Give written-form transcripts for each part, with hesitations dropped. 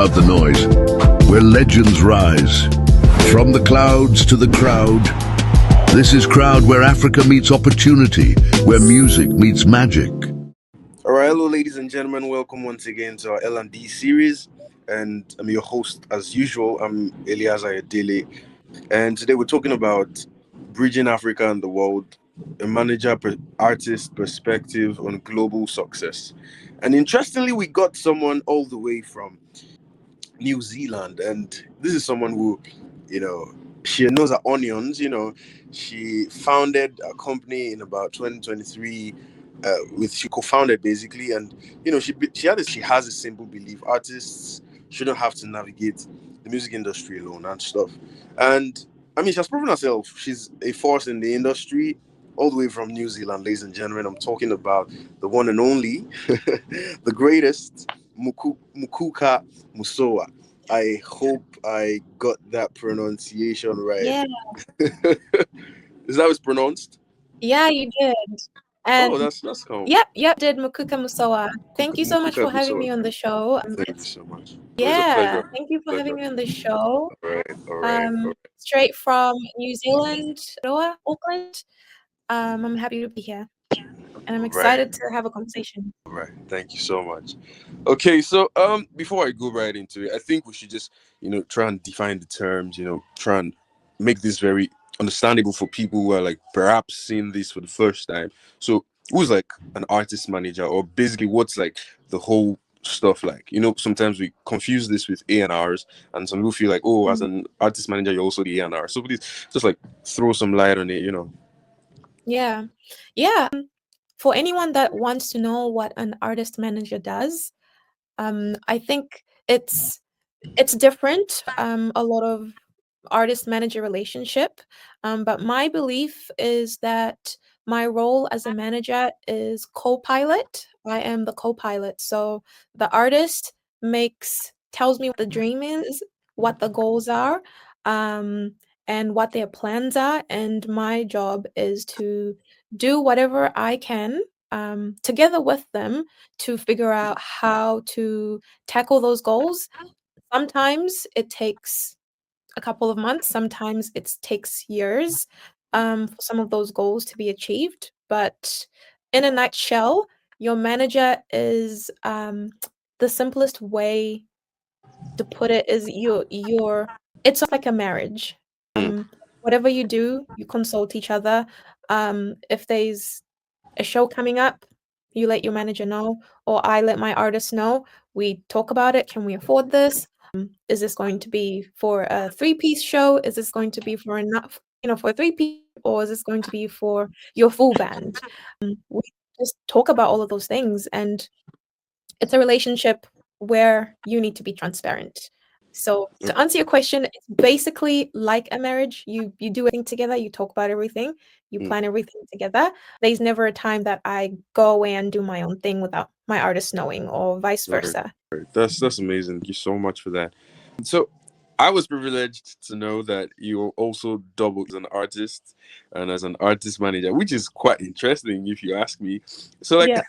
about the noise, where legends rise. From the clouds to the crowd, this is Crowd, where Africa meets opportunity, where music meets magic. All right, hello, ladies and gentlemen. Welcome once again to our L&D series. And I'm your host, as usual. I'm Elias Ayadele. And today we're talking about bridging Africa and the world, a artist perspective on global success. And interestingly, we got someone all the way from New Zealand. And this is someone who, she knows her onions. She founded a company in about 2023. She co-founded basically, and she has a simple belief: artists shouldn't have to navigate the music industry alone and stuff. And I mean, she has proven herself. She's a force in the industry, all the way from New Zealand, ladies and gentlemen. I'm talking about the one and only, the greatest, Mukuka Musowa. I hope I got that pronunciation right. Yeah, Is that how it's pronounced? yeah, you did. Oh, And that's cool. yep, did Mukuka Musowa. Thank you so much Mukuka for having me Musowa. on the show. Thank you It's so much. It was a yeah, pleasure. thank you for having Pleasure. me on the show. All right. Straight from New Zealand, Auckland. I'm happy to be here, and I'm All right. excited to have a conversation. All right. Thank you so much. Okay, so before I go right into it, I think we should just, try and define the terms, try and make this very understandable for people who are like perhaps seeing this for the first time. So who's like an artist manager, or basically what's like the whole stuff like? Sometimes we confuse this with A&Rs, and some people feel like, oh, as an artist manager, you're also the A&R. So please just like throw some light on it. Yeah. For anyone that wants to know what an artist manager does, I think it's different. A lot of artist manager relationship, but my belief is that my role as a manager is co-pilot. I am the co-pilot, so the artist tells me what the dream is, what the goals are, um, and what their plans are, and my job is to do whatever I can, together with them, to figure out how to tackle those goals. Sometimes it takes a couple of months, sometimes it takes years, for some of those goals to be achieved. But in a nutshell, your manager is, the simplest way to put it is it's like a marriage. Whatever you do, you consult each other. If there's a show coming up, you let your manager know, or I let my artist know. We talk about it. Can we afford this? Is this going to be for a three-piece show? Is this going to be for for a three-piece, or is this going to be for your full band? We just talk about all of those things, and it's a relationship where you need to be transparent. So to answer your question, it's basically like a marriage. You do everything together, you talk about everything, you plan everything together. There's never a time that I go away and do my own thing without my artist knowing, or vice versa. Right. That's amazing. Thank you so much for that. So I was privileged to know that you also double as an artist and as an artist manager, which is quite interesting if you ask me. So like Yeah.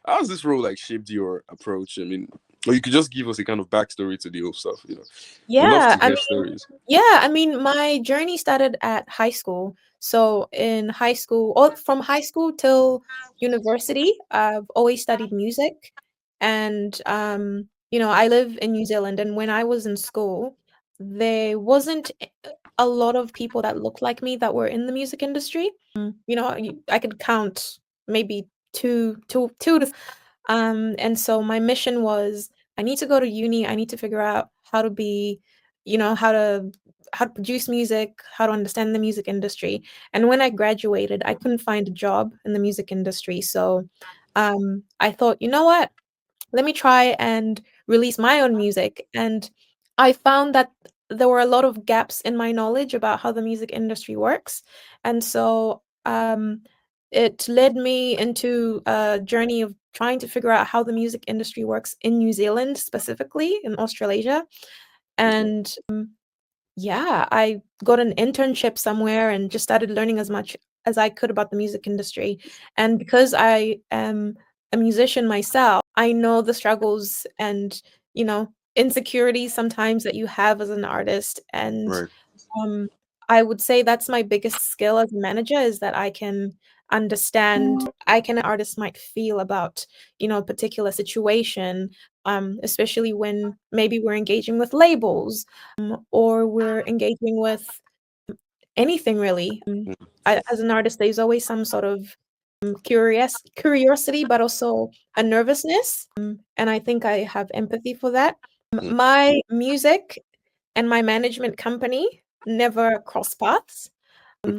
how has this role like shaped your approach? I mean, or you could just give us a kind of backstory to the whole stuff, We'd love Yeah, to hear stories. my journey started at high school. So in high school, or from high school till university, I've always studied music. And I live in New Zealand, and when I was in school, there wasn't a lot of people that looked like me that were in the music industry. I could count maybe two to and so my mission was, I need to go to uni, I need to figure out how to be, how to produce music, how to understand the music industry. And when I graduated, I couldn't find a job in the music industry. So I thought, you know what? Let me try and release my own music. And I found that there were a lot of gaps in my knowledge about how the music industry works. And so it led me into a journey of trying to figure out how the music industry works in New Zealand, specifically in Australasia. And yeah, I got an internship somewhere and just started learning as much as I could about the music industry. And because I am a musician myself, I know the struggles and, insecurities sometimes that you have as an artist. And Right. um, I would say that's my biggest skill as a manager is that I can understand I can artists might feel about, a particular situation, especially when maybe we're engaging with labels, or we're engaging with anything really. As an artist, there's always some sort of curiosity, but also a nervousness. And I think I have empathy for that. Mm. My music and my management company never cross paths.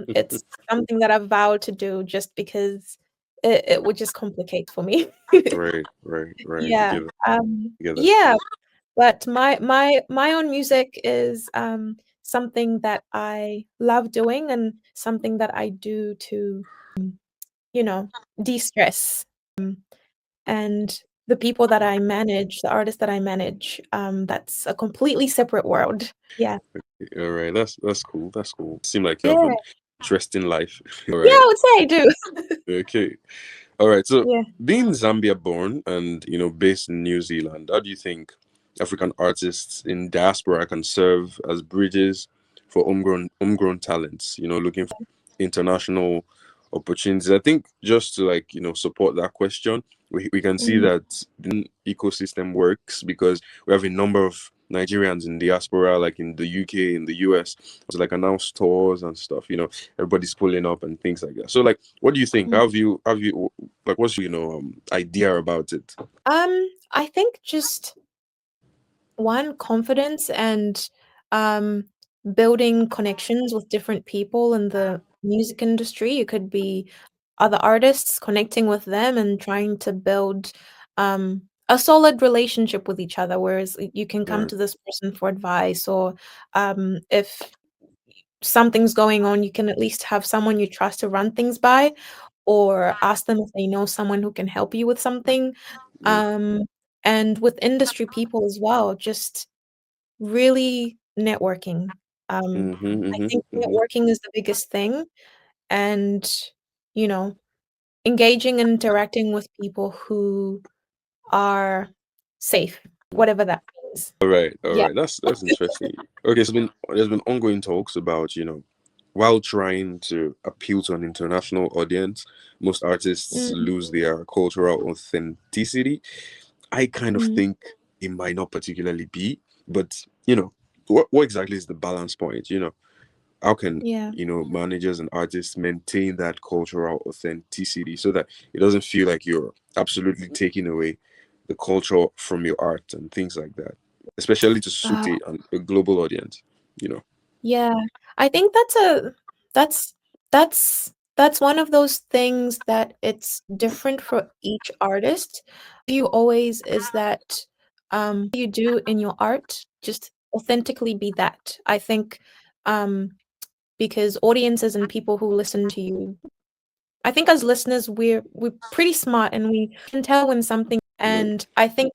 It's something that I've vowed to do just because it would just complicate for me. Right, right, right. Yeah, I get that. yeah, but my own music is, something that I love doing and something that I do to, you know, de-stress. And the people that I manage, the artists that I manage, that's a completely separate world. Yeah. All right, that's cool. That's cool. Seem like you have Yeah. an interesting life. All Yeah, right. I would say I do. Okay. All right. So, Yeah. being Zambia born and based in New Zealand, how do you think African artists in diaspora can serve as bridges for homegrown talents? Looking for international opportunities. I think just to support that question, we can see Mhm. that the ecosystem works because we have a number of Nigerians in diaspora, like in the UK, in the US, to like announce stores and stuff. Everybody's pulling up and things like that. So, like, what do you think? Mm. Have you like what's your idea about it? I think just one, confidence and, um, building connections with different people in the music industry. It could be other artists, connecting with them and trying to build, a solid relationship with each other, whereas you can come Right. to this person for advice or, if something's going on, you can at least have someone you trust to run things by or ask them if they know someone who can help you with something. Right. Um, and with industry people as well, just really networking. Mm-hmm. I Mm-hmm. think Mm-hmm. networking is the biggest thing and, you know, engaging and interacting with people who are safe, whatever that means. All right. All Yeah. right. That's interesting. Okay. So there's been ongoing talks about while trying to appeal to an international audience, most artists Mm, lose their cultural authenticity. I kind of mm, think it might not particularly be, but what exactly is the balance point? How can yeah. managers and artists maintain that cultural authenticity so that it doesn't feel like you're absolutely taking away the culture from your art and things like that, especially to suit Uh, a global audience you know yeah. I think that's that's one of those things that it's different for each artist. You always is that you do in your art, just authentically be that. I think um because audiences and people who listen to you, I think as listeners we're pretty smart and we can tell when something, right. and I think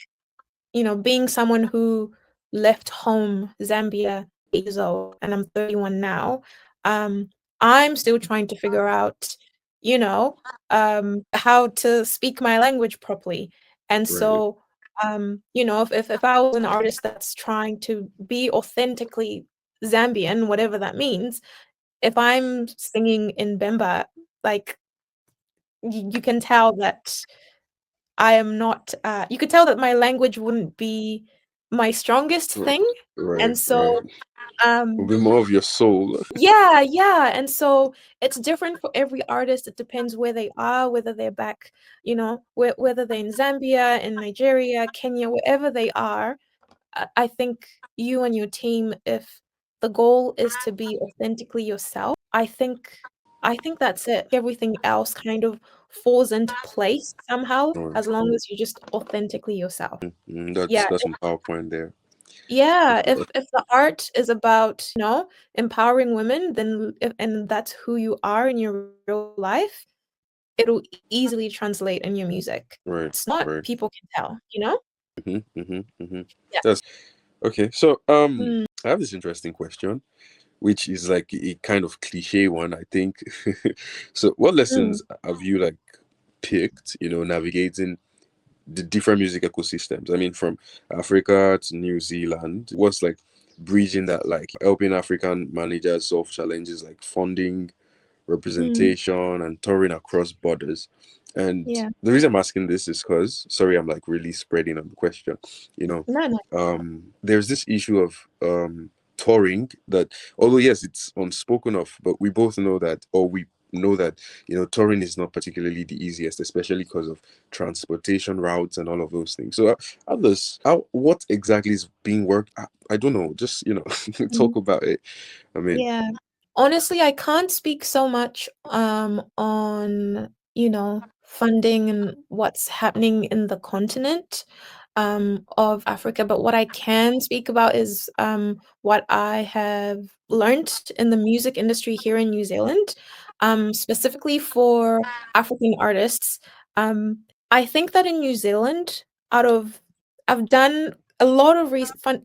being someone who left home, Zambia, 8 years old, and I'm 31 now, um, I'm still trying to figure out, how to speak my language properly. And Right. so, if I was an artist that's trying to be authentically Zambian, whatever that means, if I'm singing in Bemba, like you can tell that I am not, you could tell that my language wouldn't be my strongest Right. thing, Right. and Right. so, Will um be more of your soul. yeah, yeah, and so it's different for every artist, it depends where they are, whether they're back, whether they're in Zambia, in Nigeria, Kenya, wherever they are. I think you and your team, if the goal is to be authentically yourself, I think that's it. Everything else kind of falls into place somehow Right. as long as you're just authentically yourself. That's Yeah, that's some PowerPoint there. yeah, if the art is about, empowering women, then if and that's who you are in your real life, it'll easily translate in your music. Right. It's not, Right. people can tell, you know? Yeah. That's okay. So Mm, I have this interesting question, which is like a kind of cliche one, I think. So what mm, lessons have you like picked, navigating the different music ecosystems. I mean, from Africa to New Zealand, what's like bridging that, like helping African managers solve challenges like funding, Mm, representation, and touring across borders. And yeah. the reason I'm asking this is because, sorry, I'm like really spreading on the question. You know, No, no. there's this issue of touring that, although yes, it's unspoken of, but we both know that, or we know that, touring is not particularly the easiest, especially because of transportation routes and all of those things. So, what exactly is being worked? I don't know. Just talk Mm, about it. I mean, yeah. Honestly, I can't speak so much on, funding and what's happening in the continent of Africa, but what I can speak about is what I have learned in the music industry here in New Zealand, specifically for African artists. I think that in New Zealand, out of I've done a lot of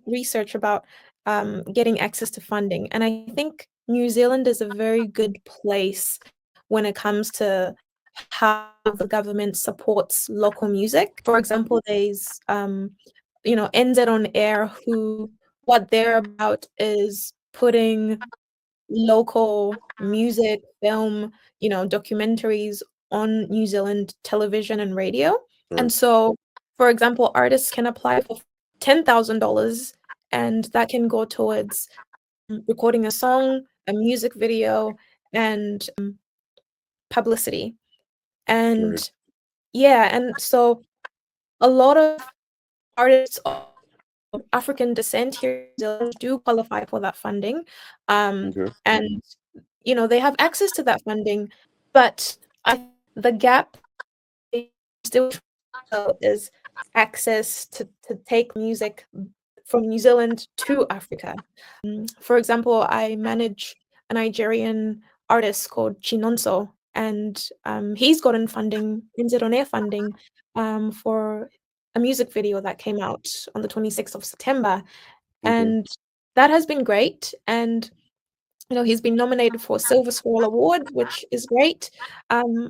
research about getting access to funding, and I think New Zealand is a very good place when it comes to how the government supports local music. For example, there's NZ on Air, who what they're about is putting local music, film, documentaries on New Zealand television and radio. And right, so, for example, artists can apply for $10,000, and that can go towards recording a song, a music video, and publicity. right, And yeah, and so a lot of artists of African descent here in New Zealand do qualify for that funding. okay, And, they have access to that funding, but I think the gap they still trying to fill is access to take music from New Zealand to Africa. For example, I manage a Nigerian artist called Chinonso, and he's gotten funding, NZ on Air funding, for a music video that came out on the 26th of September, okay, and that has been great. And he's been nominated for a Silver Scroll Award, which is great,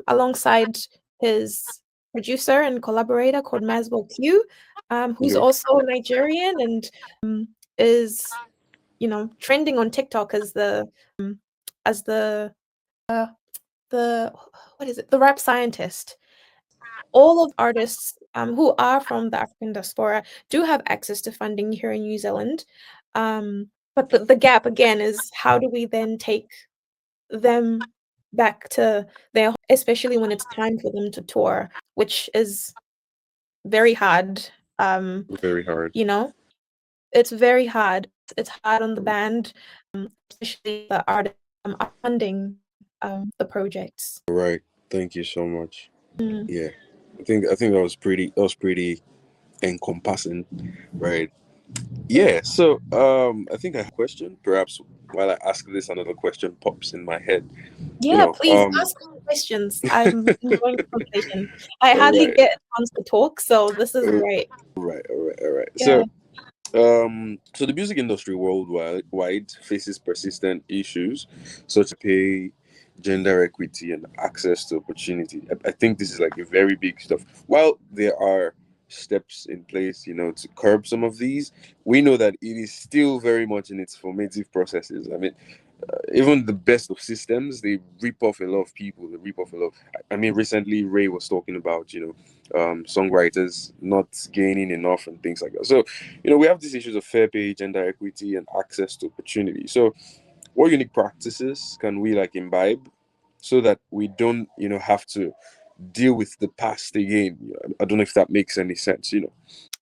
alongside his producer and collaborator called Maswell Q, who's okay, also Nigerian and is trending on TikTok as as the uh, the what is it? The rap scientist. All of artists who are from the African diaspora do have access to funding here in New Zealand. But the gap again is how do we then take them back to their, especially when it's time for them to tour, which is very hard. very hard. You know, it's very hard. It's hard on the band, especially the artists are funding the projects. All right, thank you so much. Mm. Yeah, I think that was pretty encompassing, right? Yeah. So I think I have a question. Perhaps while I ask this, another question pops in my head. You Yeah, know, please ask more questions. I'm enjoying the conversation. I all hardly right, get a chance to talk, so this is all great. right, all right, all right. Yeah. So the music industry worldwide faces persistent issues such as pay, gender equity, and access to opportunity. I think this is like a very big stuff. While there are steps in place, to curb some of these, we know that it is still very much in its formative processes. I mean, even the best of systems, they rip off a lot of people. They rip off a lot. I mean, recently Ray was talking about songwriters not gaining enough and things like that. So we have these issues of fair pay, gender equity, and access to opportunity. So what unique practices can we like imbibe so that we don't have to deal with the past again? I don't know if that makes any sense.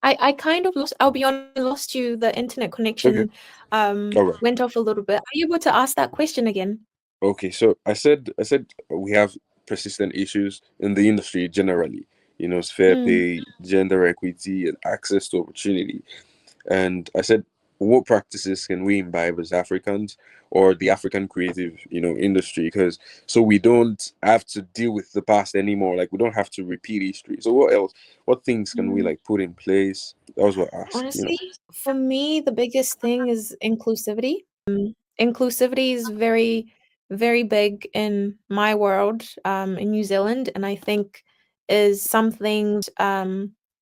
I kind of lost, I'll be honest, I lost you. The internet Okay. connection All right. went off a little bit. Are you able to ask that question again? Okay, so I said we have persistent issues in the industry generally. It's fair Mm. pay, gender equity, and access to opportunity. And I said, what practices can we imbibe as Africans or the African creative, industry? Because so we don't have to deal with the past anymore. Like we don't have to repeat history. So what else? What things can we Mm. like put in place? That was what I asked. Honestly, for me, the biggest thing is inclusivity. Inclusivity is very, very big in my world, in New Zealand, and I think is something.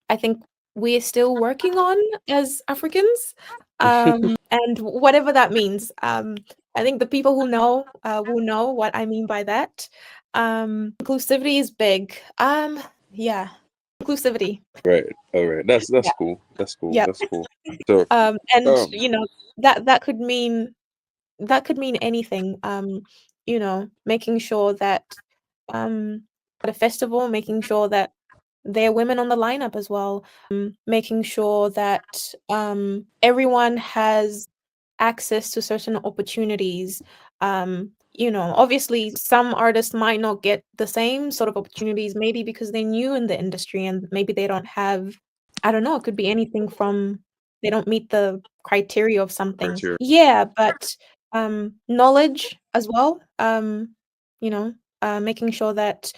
I think we're still working on as Africans, and whatever that means. I think the people who know will know what I mean by that. Inclusivity is big. Yeah, inclusivity. Right. All right. That's Yeah, cool. That's cool. yeah. That's cool. So, And um, that could mean anything. Making sure that at a festival, making sure that there are women on the lineup as well, making sure that everyone has access to certain opportunities. Obviously, some artists might not get the same sort of opportunities, maybe because they're new in the industry and maybe they don't have, I don't know, it could be anything from they don't meet the criteria of something. criteria. Yeah, but knowledge as well. Making sure that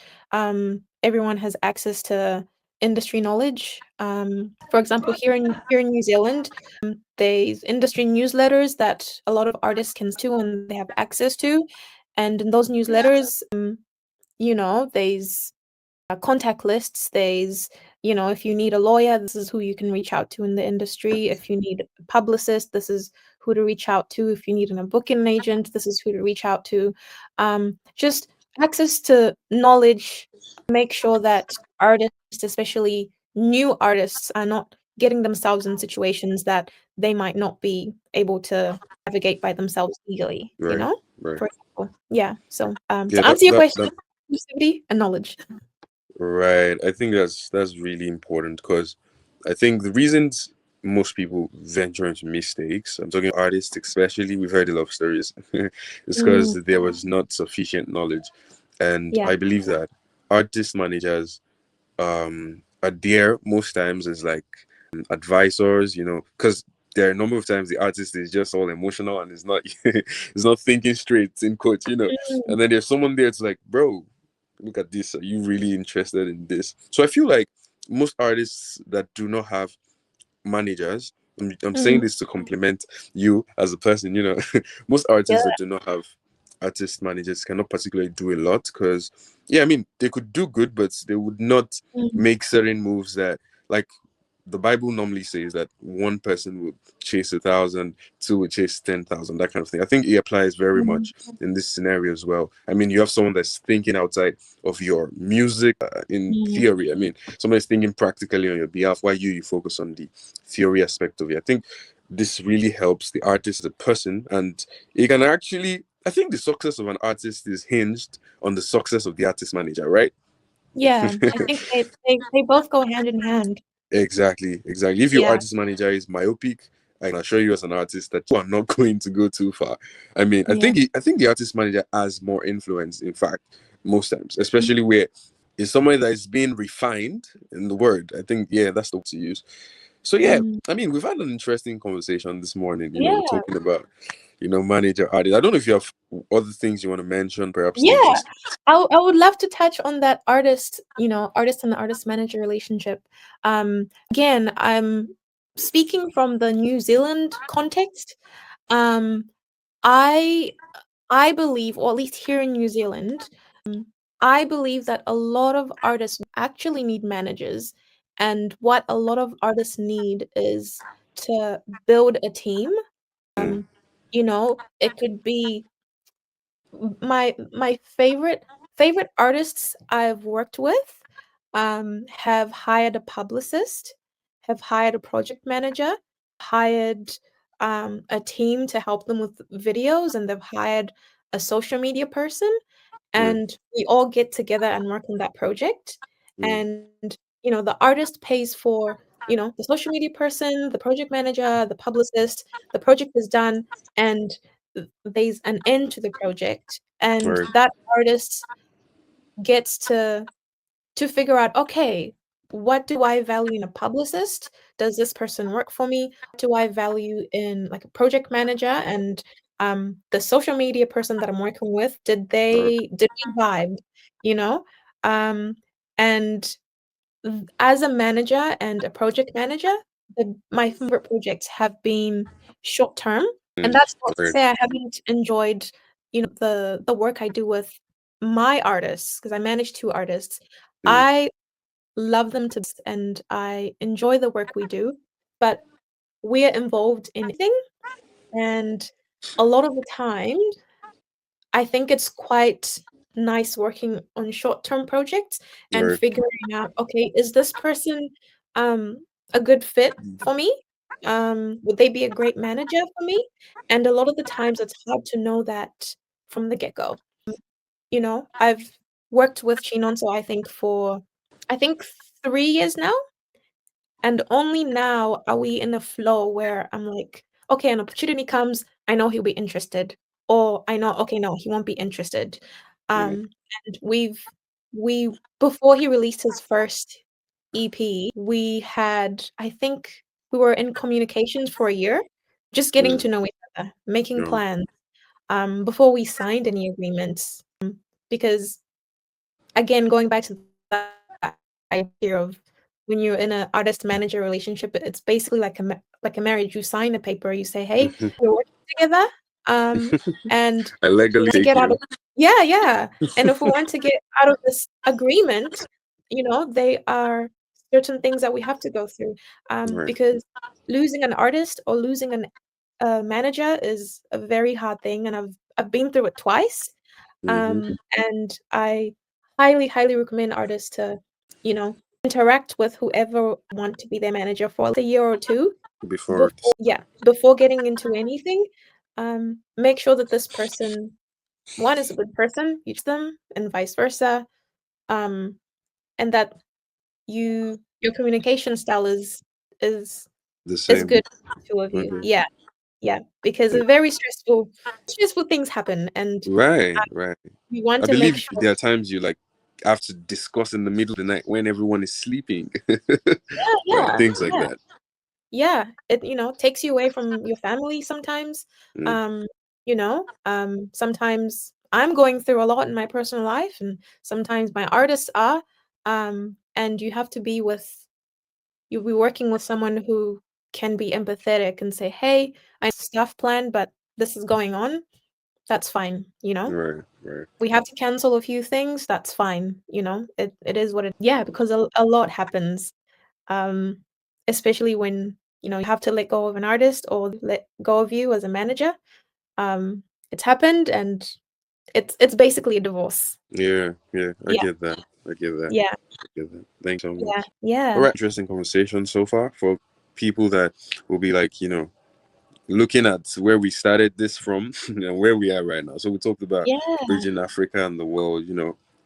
everyone has access to industry knowledge. For example, here in New Zealand, there's industry newsletters that a lot of artists can to and they have access to, and in those newsletters, there's contact lists. There's, if you need a lawyer, this is who you can reach out to in the industry. If you need a publicist, this is who to reach out to. If you need a booking agent, this is who to reach out to. Just access to knowledge. Make sure that artists, especially new artists, are not getting themselves in situations that they might not be able to navigate by themselves legally, Right. Right. for example. Yeah. So Yeah. to answer your question, inclusivity and knowledge. Right. I think that's really important because I think the reasons most people venture into mistakes, I'm talking artists especially, we've heard a lot of stories, it's because Mm, there was not sufficient knowledge. And yeah. I believe that artist managers are there most times as like advisors, because there are a number of times the artist is just all emotional and is not is not thinking straight in quotes. Mm, And then there's someone there to like, bro, look at this. Are you really interested in this? So I feel like most artists that do not have managers, I'm saying mm, this to compliment you as a person. Most yeah. artists that do not have artist managers cannot particularly do a lot because, yeah, I mean, they could do good, but they would not Mm, make certain moves that, like, the Bible normally says that one person would chase 1,000, two would chase 10,000, that kind of thing. I think it applies very mm, much in this scenario as well. I mean, you have someone that's thinking outside of your music in mm, theory. I mean, someone is thinking practically on your behalf while you focus on the theory aspect of it. I think this really helps the artist, the person, and it can actually. I think the success of an artist is hinged on the success of the artist manager, right? yeah. I think they both go hand in hand. Exactly, exactly. If your Yeah. artist manager is myopic, I can assure you as an artist that you are not going to go too far. I mean, I Yeah. think I think the artist manager has more influence, in fact, most times, Mm, especially where it's someone that is being refined in the word. I think, yeah, that's the word to use. So yeah, mm. I mean, we've had an interesting conversation this morning. We're Yeah. talking about, manager artist. I don't know if you have other things you want to mention, perhaps Yeah. things. I would love to touch on that artist and the artist manager relationship. Again, I'm speaking from the New Zealand context. Um, I I believe, or at least here in New Zealand, I believe that a lot of artists actually need managers, and what a lot of artists need is to build a team. Mm, It could be my favorite artists I've worked with have hired a publicist, have hired a project manager, hired a team to help them with videos, and they've hired a social media person, mm, and we all get together and work on that project. mm, And the artist pays for the social media person, the project manager, the publicist. The project is done, and there's an end to the project, and right, that artist gets to figure out, okay, what do I value in a publicist? Does this person work for me? What do I value in like a project manager and the social media person that I'm working with? right, Did we vibe? You know? Um and as a manager and a project manager, my favorite projects have been short term, and mm, that's not to right, say I haven't enjoyed, the work I do with my artists, because I manage 2 artists. mm, I love them to bits and I enjoy the work we do, but we're involved in thing, and a lot of the time, I think it's quite nice working on short-term projects and Right. figuring out, okay, is this person a good fit for me? Would they be a great manager for me? And a lot of the times it's hard to know that from the get-go. I've worked with Shinonso, I think 3 years now, and only now are we in a flow where I'm like, "Okay, an opportunity comes, I know he'll be interested," or I know, "Okay, no, he won't be interested." Yeah. And we before he released his first EP, we had I think we were in communications for a year, just getting Yeah. to know each other, making No. plans, before we signed any agreements, because again, going back to that idea of when you're in a artist-manager relationship, it's basically like a marriage. You sign a paper, you say, "Hey, we're working together, and I if we legally want to take get out you. of." Yeah, yeah, and if we want to get out of this agreement, they are certain things that we have to go through, Right. because losing an artist or losing a manager is a very hard thing, and I've been through it twice. Mm-hmm. And I highly, highly recommend artists to, interact with whoever want to be their manager for a year or 2 Before. before getting into anything. Make sure that this person, 1, is a good person, you trust them, and vice versa, um, and that your communication style is The is same. good for the 2 of you. Okay. Yeah, yeah, because Yeah. a very stressful things happen, and Right. Right. we want I to make believe sure. there are times you like have to discuss in the middle of the night when everyone is sleeping. Yeah, Right. yeah, Things like yeah. that. Yeah, it, takes you away from your family sometimes. Mm. Sometimes I'm going through a lot in my personal life, and sometimes my artists are. And you have to you'll be working with someone who can be empathetic and say, "Hey, I have stuff planned, but this is going on. That's fine, you know? Right. Right. We have to cancel a few things, that's fine, it is what it." Yeah, because a lot happens. Um, Especially when, you have to let go of an artist or let go of you as a manager. It's happened and it's basically a divorce. Yeah. Yeah. I Yeah, get that. I get that. yeah, I get that. Thanks so yeah, much. All yeah. right. Interesting conversation so far for people that will be like, looking at where we started this from and where we are right now. So we talked about Yeah. bridging Africa and the world.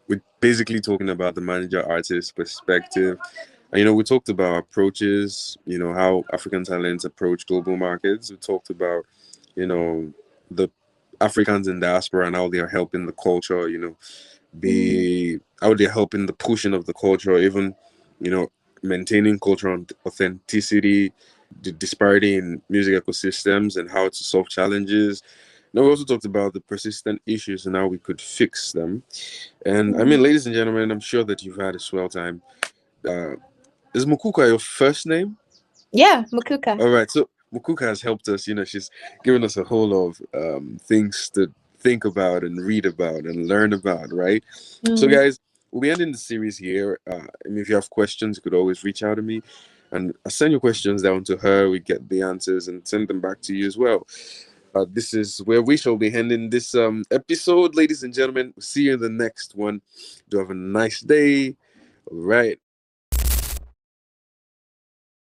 We're basically talking about the manager artist perspective. And, we talked about approaches, how African talents approach global markets. We talked about, the Africans in diaspora and how they are helping the culture, Mm, be how they're helping the pushing of the culture, even, you know, maintaining cultural authenticity, the disparity in music ecosystems and how to solve challenges. Now we also talked about the persistent issues and how we could fix them. And I mm. mean, ladies and gentlemen, I'm sure that you've had a swell time. Uh, is Mukuka your first name? Yeah, Mukuka. All right, so Mukuka has helped us. She's given us a whole of things to think about and read about and learn about, right? So, Mm. guys, we'll be ending the series here. I mean, if you have questions, you could always reach out to me, and I send your questions down to her. We get the answers and send them back to you as well. This is where we shall be ending this episode, ladies and gentlemen. See you in the next one. Do have a nice day. All right.